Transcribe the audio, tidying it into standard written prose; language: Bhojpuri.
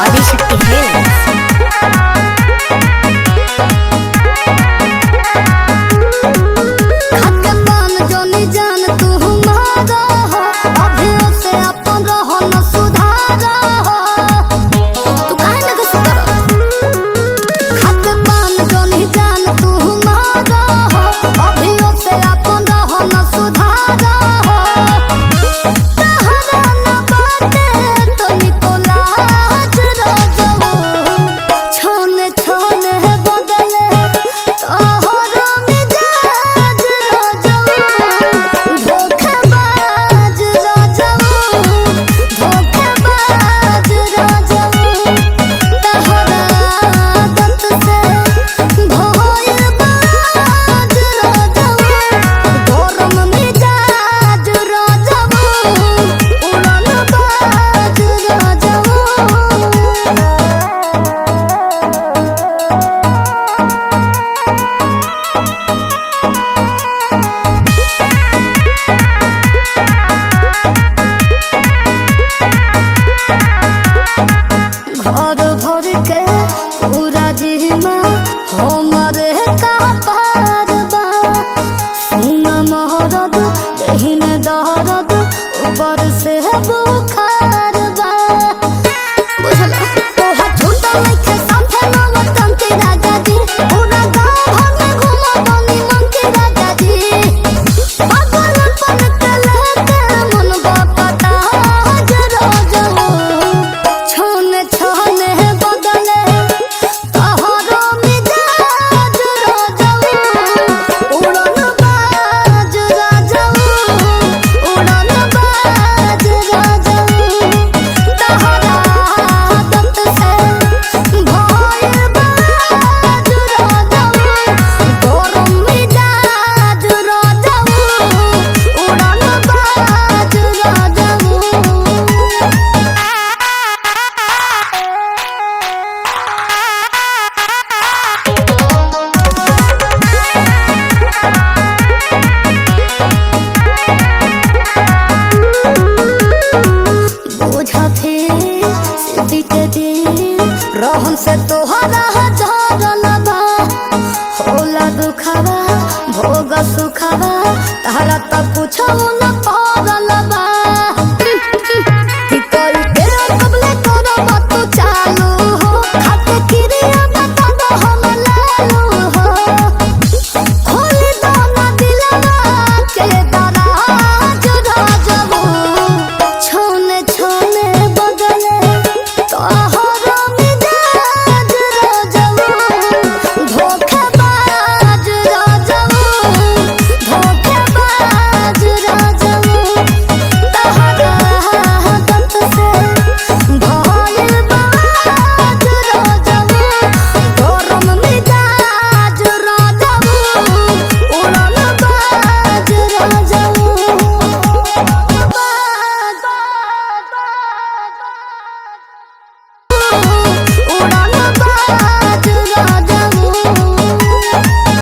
आदिशक्ति फिल्म्स। घर भर के पूरा जिमा हमरे का पार बा सुन महरद देहि में दहरद ऊपर से बुखार बा बुझला तोहा झूठा नइखे समझे नवतन के राजा जी पूरा गांव भर में घुमबनी मन के राजा जी पागलपन के लेके मन बापता जरा जरा छोने छोने बदले तोहरो मिजाज राजाऊ उड़न बाज राजाऊ उड़न बाज राजाऊ तोहरा आदत से भइल बाज राजाऊ गरम मिजाज राजाऊ उड़न बाज राजाऊ। बुझथे सिद्धि के दिन रहन से तोहरा झरल बा होला दुखवा भोग सुखवा तारा त कुछो न पड़ल बा कि कोई तेरा कबले तोरा बात चालू हो खाते क्रिया बता दो हम लालू हो खोल दो ना दिलवा के दराज राजबू छोने छोने बदले तोहरो मिजाज राजबू धोखेबाज राजबू धोखेबाज राजबू तोहरा आदत से भइल बाज राजबू गरम मिजाज राजबू उड़न बाज राजबू।